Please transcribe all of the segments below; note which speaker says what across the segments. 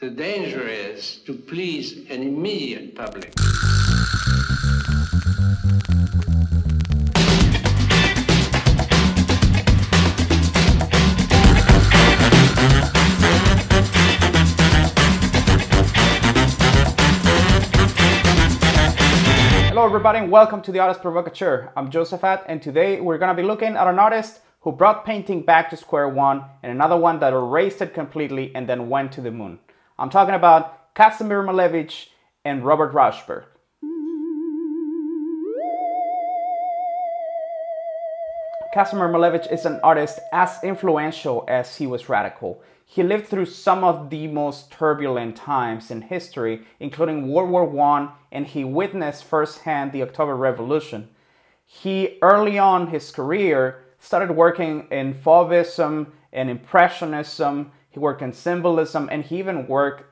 Speaker 1: The danger is to please an immediate public.
Speaker 2: Hello everybody and welcome to the Artist Provocateur. I'm Josephat and today we're going to be looking at an artist who brought painting back to square one and another one that erased it completely and then went to the moon. I'm talking about Kazimir Malevich and Robert Rauschenberg. Kazimir Malevich is an artist as influential as he was radical. He lived through some of the most turbulent times in history, including World War I, and he witnessed firsthand the October Revolution. He, early on in his career, started working in Fauvism and Impressionism. He worked in symbolism, and he even worked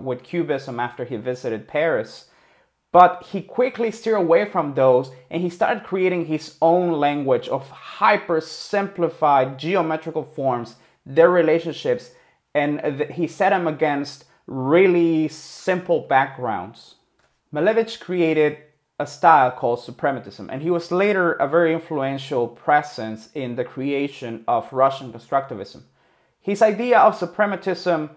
Speaker 2: with Cubism after he visited Paris. But he quickly steered away from those, and he started creating his own language of hyper-simplified geometrical forms, their relationships, and he set them against really simple backgrounds. Malevich created a style called Suprematism, and he was later a very influential presence in the creation of Russian constructivism. His idea of Suprematism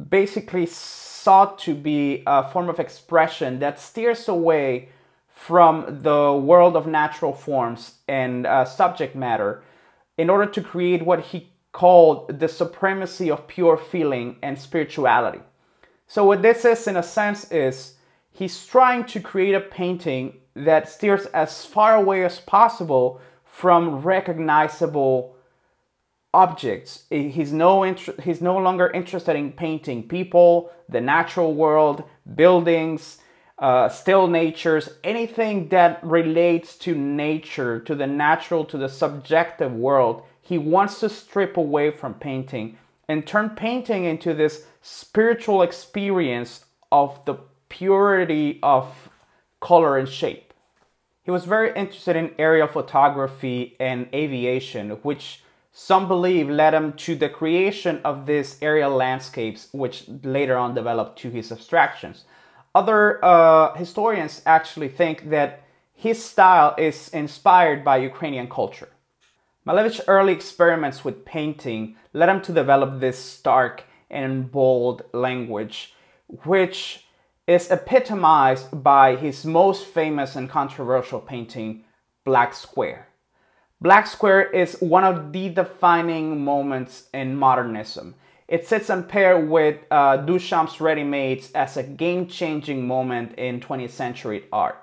Speaker 2: basically sought to be a form of expression that steers away from the world of natural forms and subject matter in order to create what he called the supremacy of pure feeling and spirituality. So what this is, in a sense, is he's trying to create a painting that steers as far away as possible from recognizable objects. He's no longer interested in painting people, the natural world, buildings, still natures, anything that relates to nature, to the natural, to the subjective world. He wants to strip away from painting and turn painting into this spiritual experience of the purity of color and shape. He was very interested in aerial photography and aviation, which some believe led him to the creation of these aerial landscapes, which later on developed to his abstractions. Other historians actually think that his style is inspired by Ukrainian culture. Malevich's early experiments with painting led him to develop this stark and bold language, which is epitomized by his most famous and controversial painting, Black Square. Black Square is one of the defining moments in modernism. It sits on par with Duchamp's ready-mades as a game-changing moment in 20th century art.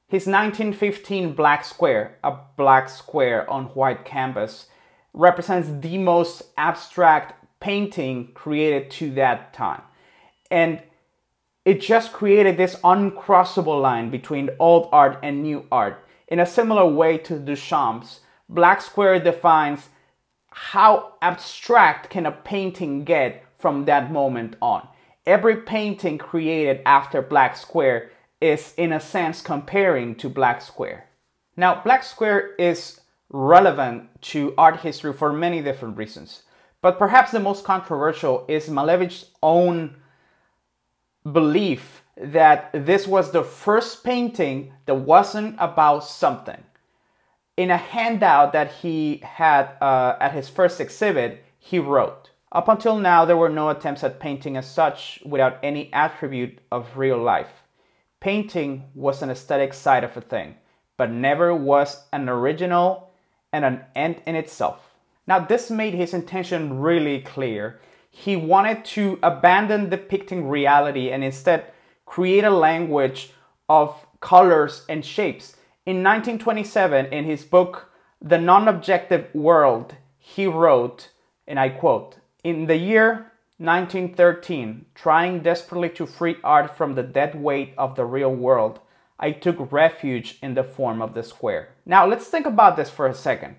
Speaker 2: His 1915 Black Square, a black square on white canvas, represents the most abstract painting created to that time. And it just created this uncrossable line between old art and new art. In a similar way to Duchamp's, Black Square defines how abstract can a painting get from that moment on. Every painting created after Black Square is, in a sense, comparing to Black Square. Now, Black Square is relevant to art history for many different reasons, but perhaps the most controversial is Malevich's own belief that this was the first painting that wasn't about something. In a handout that he had at his first exhibit, he wrote, "Up until now, there were no attempts at painting as such without any attribute of real life. Painting was an aesthetic side of a thing, but never was an original and an end in itself." Now, this made his intention really clear. He wanted to abandon depicting reality and instead create a language of colors and shapes. In 1927, in his book, The Non-Objective World, he wrote, and I quote, "In the year 1913, trying desperately to free art from the dead weight of the real world, I took refuge in the form of the square." Now, let's think about this for a second.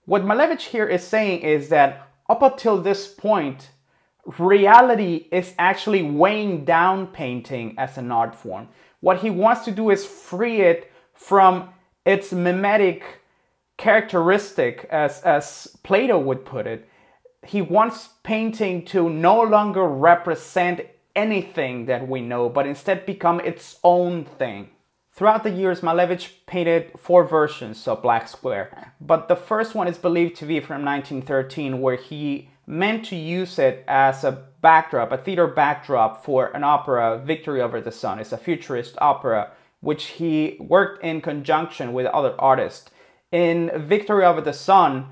Speaker 2: What Malevich here is saying is that up until this point, reality is actually weighing down painting as an art form. What he wants to do is free it from its mimetic characteristic, as Plato would put it. He wants painting to no longer represent anything that we know, but instead become its own thing. Throughout the years, Malevich painted 4 versions of Black Square, but the first one is believed to be from 1913, where he meant to use it as a backdrop, a theater backdrop for an opera, Victory Over the Sun. It's a futurist opera, which he worked in conjunction with other artists. In Victory Over the Sun,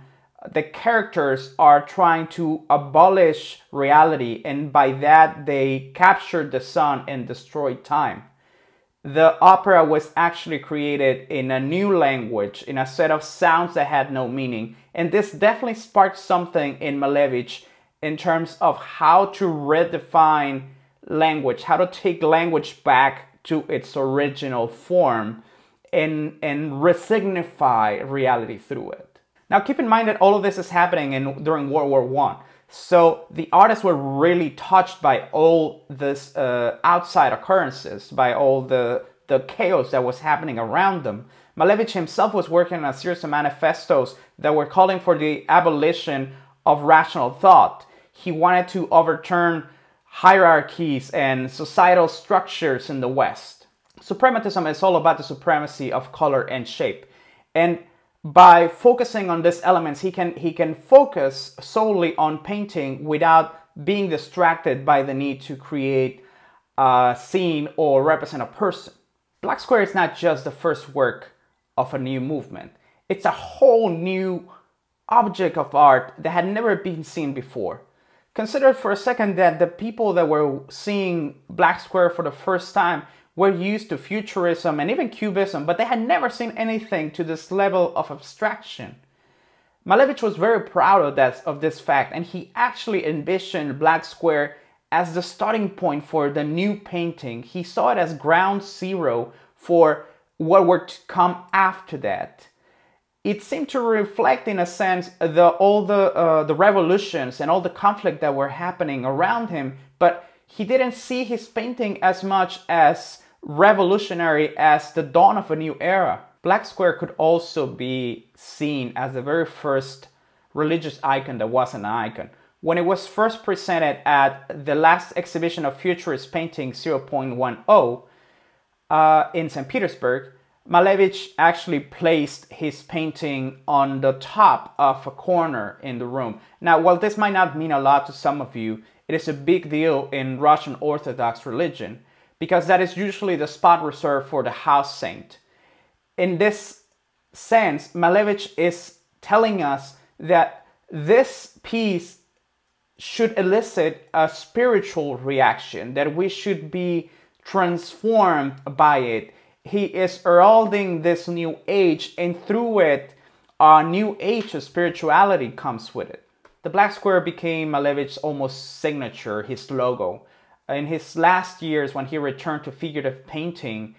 Speaker 2: the characters are trying to abolish reality, and by that they captured the sun and destroyed time. The opera was actually created in a new language, in a set of sounds that had no meaning. And this definitely sparked something in Malevich in terms of how to redefine language, how to take language back to its original form and resignify reality through it. Now keep in mind that all of this is happening during World War I. So the artists were really touched by all this outside occurrences, by all the chaos that was happening around them. Malevich himself was working on a series of manifestos that were calling for the abolition of rational thought. He wanted to overturn hierarchies and societal structures in the West. Suprematism is all about the supremacy of color and shape. And by focusing on these elements, he can focus solely on painting without being distracted by the need to create a scene or represent a person. Black Square is not just the first work of a new movement. It's a whole new object of art that had never been seen before. Consider for a second that the people that were seeing Black Square for the first time were used to futurism and even cubism, but they had never seen anything to this level of abstraction. Malevich was very proud of this fact, and he actually envisioned Black Square as the starting point for the new painting. He saw it as ground zero for what were to come after that. It seemed to reflect, in a sense, all the revolutions and all the conflict that were happening around him, but he didn't see his painting as much as revolutionary as the dawn of a new era. Black Square could also be seen as the very first religious icon that wasn't an icon. When it was first presented at the last exhibition of Futurist Painting 0.10 in St. Petersburg, Malevich actually placed his painting on the top of a corner in the room. Now, while this might not mean a lot to some of you, it is a big deal in Russian Orthodox religion, because that is usually the spot reserved for the house saint. In this sense, Malevich is telling us that this piece should elicit a spiritual reaction, that we should be transformed by it. He is heralding this new age, and through it, a new age of spirituality comes with it. The Black Square became Malevich's almost signature, his logo. In his last years, when he returned to figurative painting,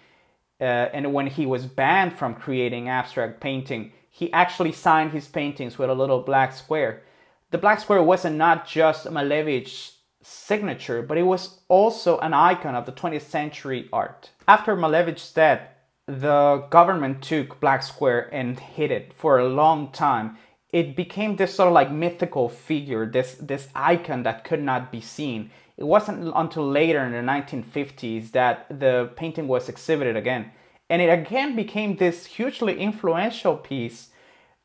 Speaker 2: and when he was banned from creating abstract painting, he actually signed his paintings with a little black square. The Black Square wasn't not just Malevich's signature, but it was also an icon of the 20th century art. After Malevich's death, the government took Black Square and hid it for a long time. It became this sort of like mythical figure, this icon that could not be seen. It wasn't until later in the 1950s that the painting was exhibited again. And it again became this hugely influential piece,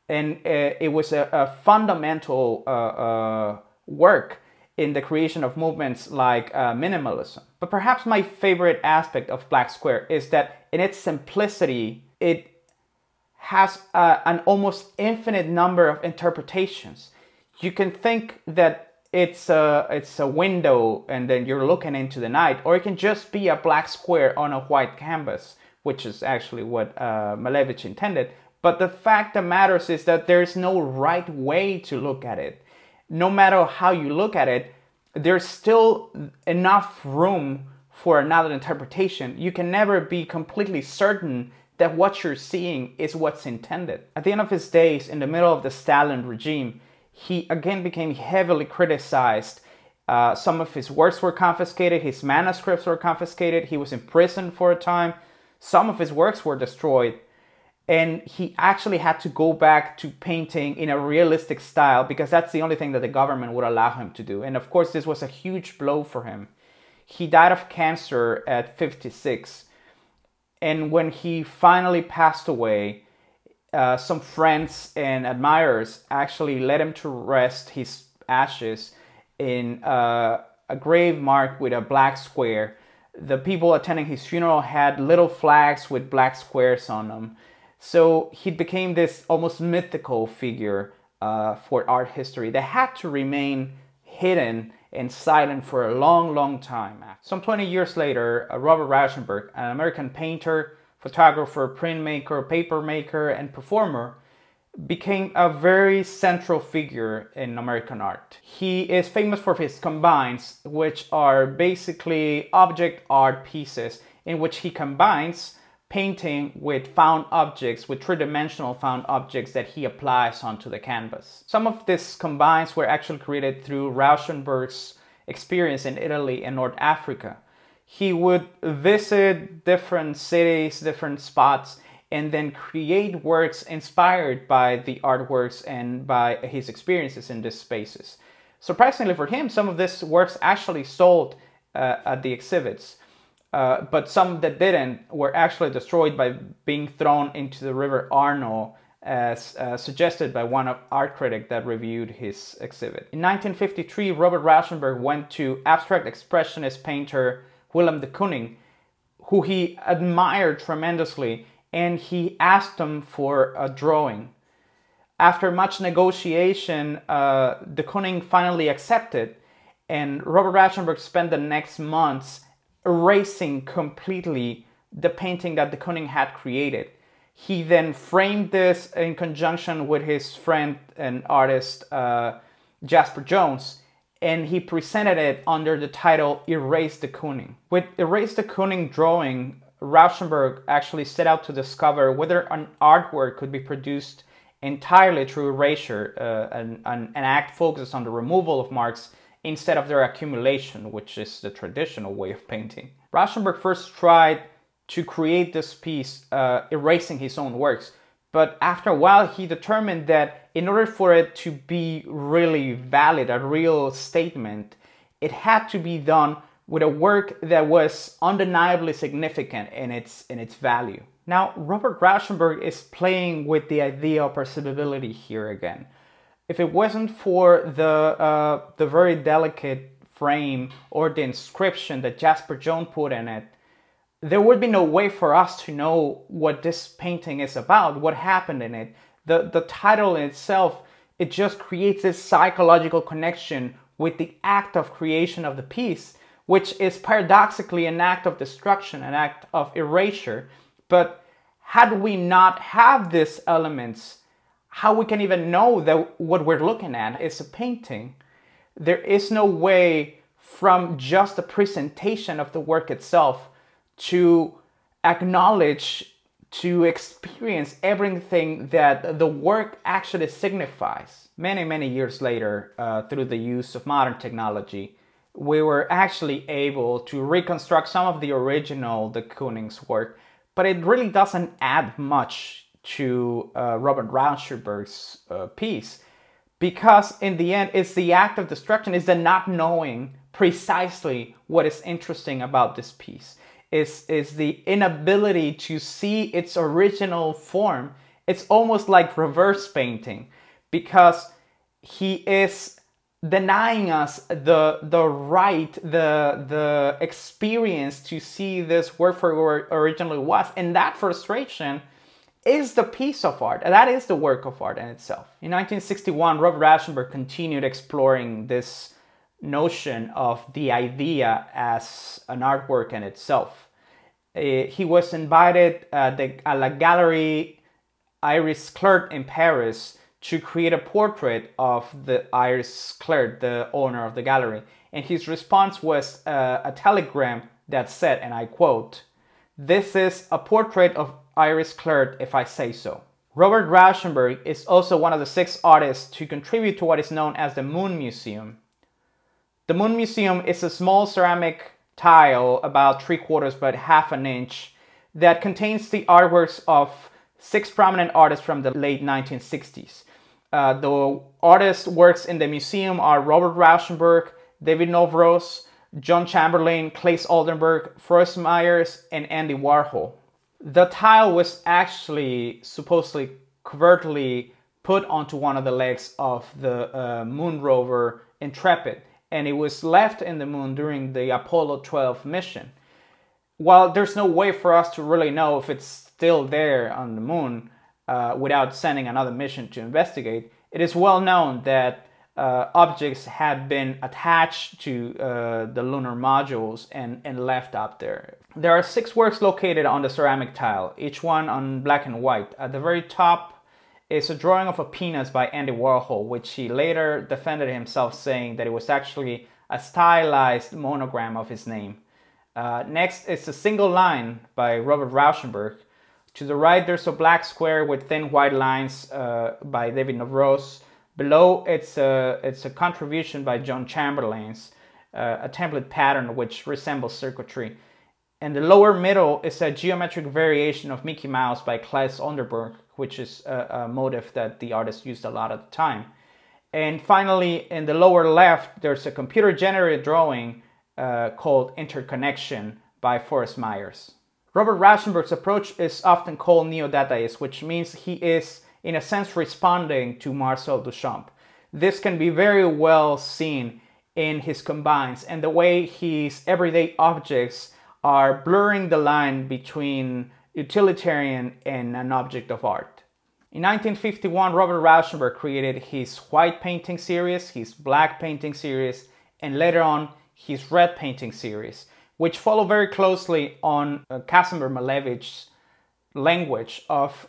Speaker 2: and it was a fundamental work in the creation of movements like minimalism. But perhaps my favorite aspect of Black Square is that in its simplicity, it has an almost infinite number of interpretations. You can think that it's a window and then you're looking into the night, or it can just be a black square on a white canvas, which is actually what Malevich intended. But the fact that matters is that there's no right way to look at it. No matter how you look at it, there's still enough room for another interpretation. You can never be completely certain that what you're seeing is what's intended. At the end of his days, in the middle of the Stalin regime, he again became heavily criticized. Some of his works were confiscated, his manuscripts were confiscated, he was imprisoned for a time, some of his works were destroyed, and he actually had to go back to painting in a realistic style because that's the only thing that the government would allow him to do. And of course, this was a huge blow for him. He died of cancer at 56. And when he finally passed away, some friends and admirers actually led him to rest his ashes in a grave marked with a black square. The people attending his funeral had little flags with black squares on them. So he became this almost mythical figure for art history that had to remain hidden and silent for a long, long time. Some 20 years later, Robert Rauschenberg, an American painter, photographer, printmaker, papermaker, and performer, became a very central figure in American art. He is famous for his combines, which are basically object art pieces in which he combines painting with found objects, with three-dimensional found objects that he applies onto the canvas. Some of these combines were actually created through Rauschenberg's experience in Italy and North Africa. He would visit different cities, different spots, and then create works inspired by the artworks and by his experiences in these spaces. Surprisingly for him, some of these works actually sold at the exhibits. But some that didn't were actually destroyed by being thrown into the river Arno, as suggested by one art critic that reviewed his exhibit. In 1953, Robert Rauschenberg went to abstract expressionist painter Willem de Kooning, who he admired tremendously, and he asked him for a drawing. After much negotiation, de Kooning finally accepted, and Robert Rauschenberg spent the next months erasing completely the painting that de Kooning had created. He then framed this in conjunction with his friend and artist Jasper Jones, and he presented it under the title Erase de Kooning. With Erase de Kooning drawing, Rauschenberg actually set out to discover whether an artwork could be produced entirely through erasure, an act focused on the removal of marks instead of their accumulation, which is the traditional way of painting. Rauschenberg first tried to create this piece erasing his own works, but after a while he determined that in order for it to be really valid, a real statement, it had to be done with a work that was undeniably significant in its value. Now, Robert Rauschenberg is playing with the idea of perceivability here again. If it wasn't for the very delicate frame or the inscription that Jasper Jones put in it, there would be no way for us to know what this painting is about, what happened in it. The title in itself, it just creates this psychological connection with the act of creation of the piece, which is paradoxically an act of destruction, an act of erasure. But had we not have these elements, how we can even know that what we're looking at is a painting? There is no way from just the presentation of the work itself to acknowledge, to experience everything that the work actually signifies. Many, many years later, through the use of modern technology, we were actually able to reconstruct some of the original de Kooning's work, but it really doesn't add much to Robert Rauschenberg's piece, because in the end, it's the act of destruction, is the not knowing precisely what is interesting about this piece. Is the inability to see its original form. It's almost like reverse painting, because he is denying us the right, the experience to see this work for what it originally was. And that frustration is the piece of art. That is the work of art in itself. In 1961, Robert Rauschenberg continued exploring this notion of the idea as an artwork in itself. He was invited at La Galerie Iris Clerc in Paris to create a portrait of the Iris Clerc, the owner of the gallery. And his response was a telegram that said, and I quote, "This is a portrait of Iris Clerc if I say so." Robert Rauschenberg is also one of the 6 artists to contribute to what is known as the Moon Museum. The Moon Museum is a small ceramic tile about 3/4 by 1/2 inch that contains the artworks of 6 prominent artists from the late 1960s. The artists' works in the museum are Robert Rauschenberg, David Novros, John Chamberlain, Claes Oldenburg, Forrest Myers, and Andy Warhol. The tile was actually supposedly covertly put onto one of the legs of the moon rover Intrepid, and it was left in the moon during the Apollo 12 mission. While there's no way for us to really know if it's still there on the moon without sending another mission to investigate, it is well known that objects have been attached to the lunar modules and left up there. There are 6 works located on the ceramic tile, each one on black and white. At the very top is a drawing of a penis by Andy Warhol, which he later defended himself, saying that it was actually a stylized monogram of his name. Next is a single line by Robert Rauschenberg. To the right there's a black square with thin white lines by David Navros. Below it's a contribution by John Chamberlain's, a template pattern which resembles circuitry. And the lower middle is a geometric variation of Mickey Mouse by Claes Oldenburg, which is a motif that the artist used a lot at the time. And finally, in the lower left, there's a computer-generated drawing called Interconnection by Forrest Myers. Robert Rauschenberg's approach is often called Neo-Dadaist, which means he is, in a sense, responding to Marcel Duchamp. This can be very well seen in his combines and the way his everyday objects are blurring the line between utilitarian and an object of art. In 1951, Robert Rauschenberg created his white painting series, his black painting series, and later on his red painting series, which follow very closely on Kazimir Malevich's language of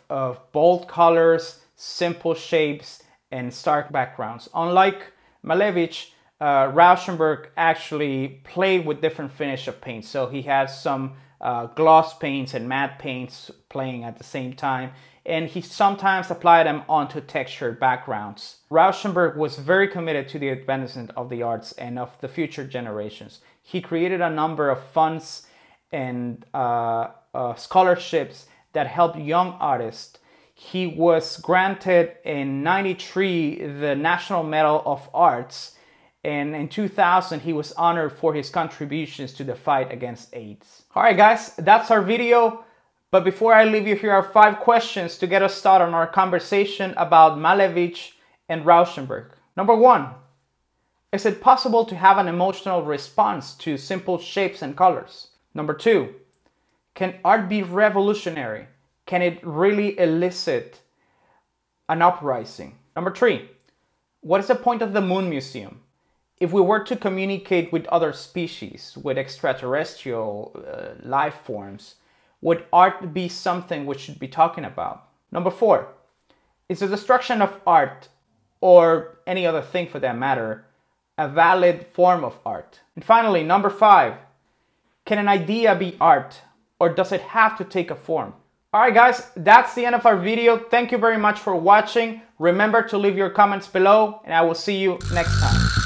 Speaker 2: bold colors, simple shapes, and stark backgrounds. Unlike Malevich, Rauschenberg actually played with different finish of paint. So he had some gloss paints and matte paints playing at the same time, and he sometimes applied them onto textured backgrounds. Rauschenberg was very committed to the advancement of the arts and of the future generations. He created a number of funds and scholarships that helped young artists. He was granted in '93 the National Medal of Arts, and in 2000 he was honored for his contributions to the fight against AIDS. Alright guys, that's our video. But before I leave you, here are 5 questions to get us started on our conversation about Malevich and Rauschenberg. Number 1. Is it possible to have an emotional response to simple shapes and colors? Number 2. Can art be revolutionary? Can it really elicit an uprising? Number 3. What is the point of the Moon Museum? If we were to communicate with other species, with extraterrestrial life forms, would art be something we should be talking about? Number 4. Is the destruction of art, or any other thing for that matter, a valid form of art? And finally, number 5. Can an idea be art, or does it have to take a form? Alright guys, that's the end of our video. Thank you very much for watching. Remember to leave your comments below, and I will see you next time.